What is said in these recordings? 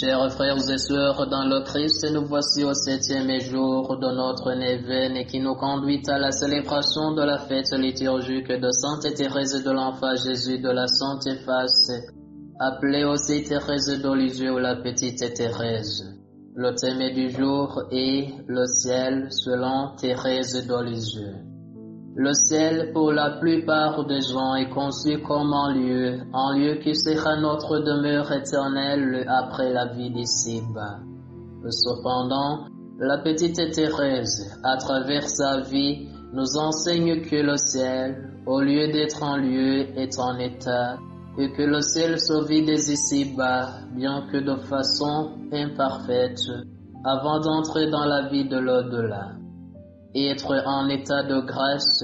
Chers frères et sœurs dans le Christ, nous voici au 7e jour de notre neuvaine qui nous conduit à la célébration de la fête liturgique de Sainte Thérèse de l'Enfant Jésus de la Sainte Face, appelée aussi Thérèse de Lisieux ou la Petite Thérèse. Le thème du jour est le ciel selon Thérèse de Lisieux. Le ciel, pour la plupart des gens, est conçu comme un lieu qui sera notre demeure éternelle après la vie d'ici-bas. Cependant, la petite Thérèse, à travers sa vie, nous enseigne que le ciel, au lieu d'être un lieu, est un état, et que le ciel se vit des ici-bas, bien que de façon imparfaite, avant d'entrer dans la vie de l'au-delà. Être en état de grâce,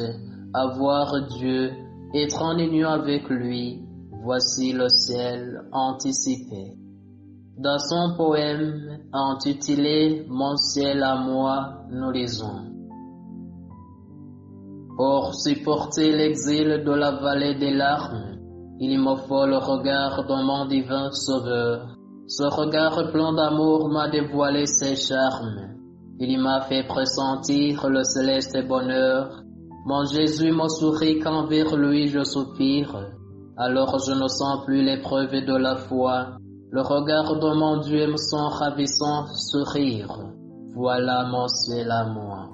avoir Dieu, être en union avec lui, voici le ciel anticipé. Dans son poème intitulé « Mon ciel à moi », nous lisons. Pour supporter l'exil de la vallée des larmes, il me faut le regard de mon divin Sauveur. Ce regard plein d'amour m'a dévoilé ses charmes. Il m'a fait pressentir le céleste bonheur. Mon Jésus me sourit quand vers lui je soupire. Alors je ne sens plus l'épreuve de la foi. Le regard de mon Dieu me sent ravissant sourire. Voilà mon ciel à moi.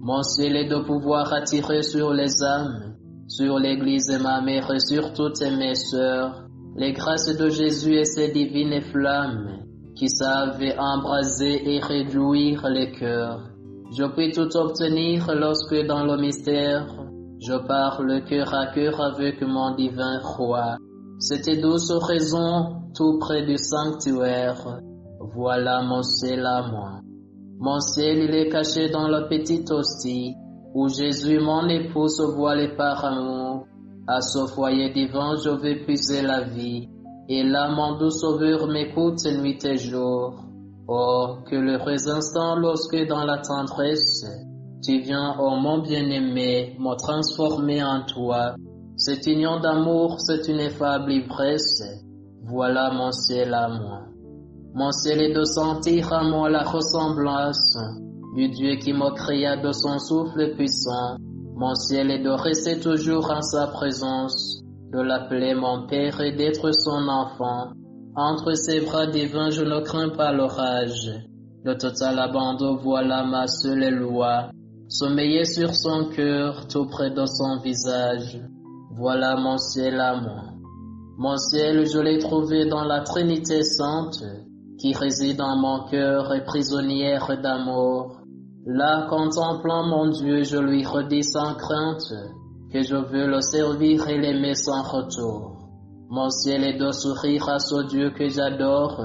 Mon ciel est de pouvoir attirer sur les âmes, sur l'Église et ma mère et sur toutes mes sœurs, les grâces de Jésus et ses divines flammes, qui savent embraser et réjouir les cœurs. Je puis tout obtenir lorsque dans le mystère, je parle cœur à cœur avec mon divin roi. Cette douce raison, tout près du sanctuaire, voilà mon ciel à moi. Mon ciel, il est caché dans la petite hostie, où Jésus, mon époux, se voilait par amour. À ce foyer divin, je vais puiser la vie. Et là, mon doux Sauveur m'écoute nuit et jour. Oh, que l'heureux instant lorsque dans la tendresse, tu viens, oh mon bien-aimé, me transformer en toi. Cette union d'amour, cette ineffable ivresse, voilà mon ciel à moi. Mon ciel est de sentir à moi la ressemblance du Dieu qui me créa de son souffle puissant. Mon ciel est de rester toujours en sa présence, de l'appeler mon Père et d'être son enfant. Entre ses bras divins, je ne crains pas l'orage. Le total abandon, voilà ma seule loi. Sommeiller sur son cœur, tout près de son visage. Voilà mon ciel à moi. Mon ciel, je l'ai trouvé dans la Trinité Sainte, qui réside en mon cœur et prisonnière d'amour. Là, contemplant mon Dieu, je lui redis sans crainte que je veux le servir et l'aimer sans retour. Mon ciel est de sourire à ce Dieu que j'adore,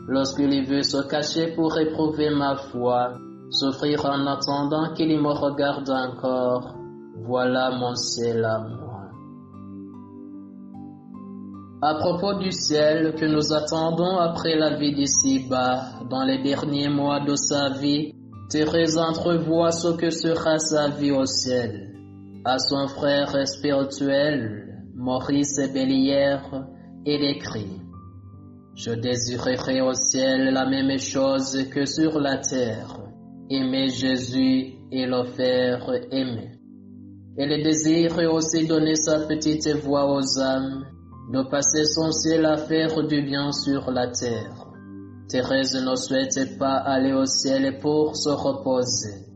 lorsqu'il veut se cacher pour éprouver ma foi, souffrir en attendant qu'il me regarde encore. Voilà mon ciel à moi. À propos du ciel que nous attendons après la vie d'ici-bas, dans les derniers mois de sa vie, Thérèse entrevoit ce que sera sa vie au ciel. À son frère spirituel, Maurice Bellière, il écrit « Je désirerai au ciel la même chose que sur la terre, aimer Jésus et le faire aimer. Elle désire aussi donner sa petite voix aux âmes, de passer son ciel à faire du bien sur la terre. Thérèse ne souhaite pas aller au ciel pour se reposer.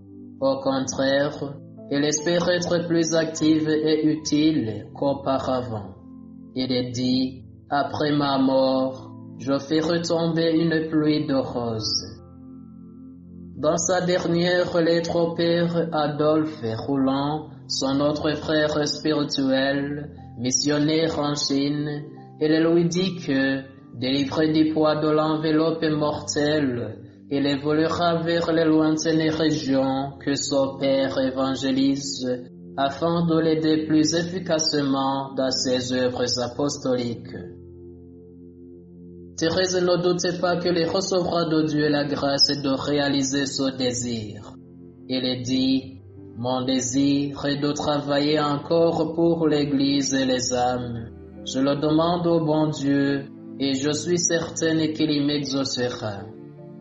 Au contraire, elle espère être plus active et utile qu'auparavant. Il dit, après ma mort, je ferai tomber une pluie de roses. Dans sa dernière lettre au père Adolphe Rouland, son autre frère spirituel, missionnaire en Chine, elle lui dit que, délivré du poids de l'enveloppe mortelle, il évoluera vers les lointaines régions que son père évangélise afin de l'aider plus efficacement dans ses œuvres apostoliques. Thérèse ne doutait pas qu'elle recevra de Dieu la grâce de réaliser ce désir. Il dit, « Mon désir est de travailler encore pour l'Église et les âmes. Je le demande au bon Dieu, et je suis certaine qu'il m'exaucera.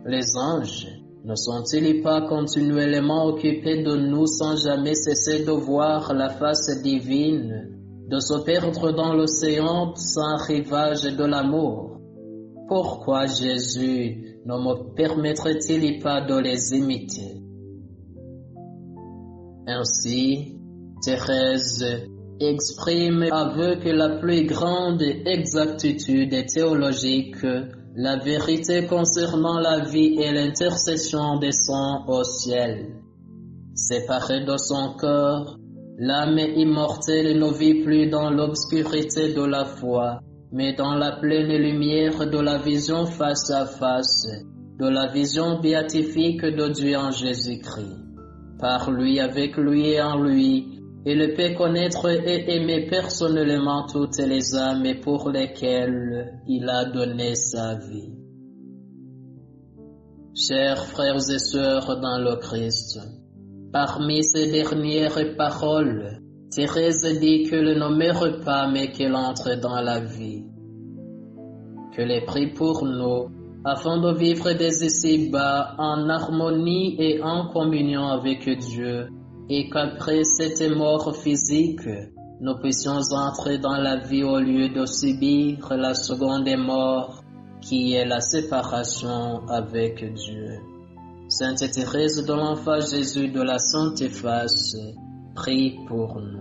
Les anges ne sont-ils pas continuellement occupés de nous sans jamais cesser de voir la face divine, de se perdre dans l'océan sans rivage de l'amour? Pourquoi Jésus ne me permettrait-il pas de les imiter? Ainsi, Thérèse exprime avec la plus grande exactitude théologique la vérité concernant la vie et l'intercession des saints au ciel. Séparée de son corps, l'âme immortelle ne vit plus dans l'obscurité de la foi, mais dans la pleine lumière de la vision face à face, de la vision béatifique de Dieu en Jésus-Christ. Par lui, avec lui et en lui, il peut connaître et aimer personnellement toutes les âmes pour lesquelles il a donné sa vie. Chers frères et sœurs dans le Christ, parmi ces dernières paroles, Thérèse dit qu'elle ne meurt pas mais qu'elle entre dans la vie. Qu'elle est prie pour nous, afin de vivre dès ici-bas en harmonie et en communion avec Dieu, et qu'après cette mort physique, nous puissions entrer dans la vie au lieu de subir la seconde mort, qui est la séparation avec Dieu. Sainte Thérèse de l'Enfant Jésus de la Sainte Face, prie pour nous.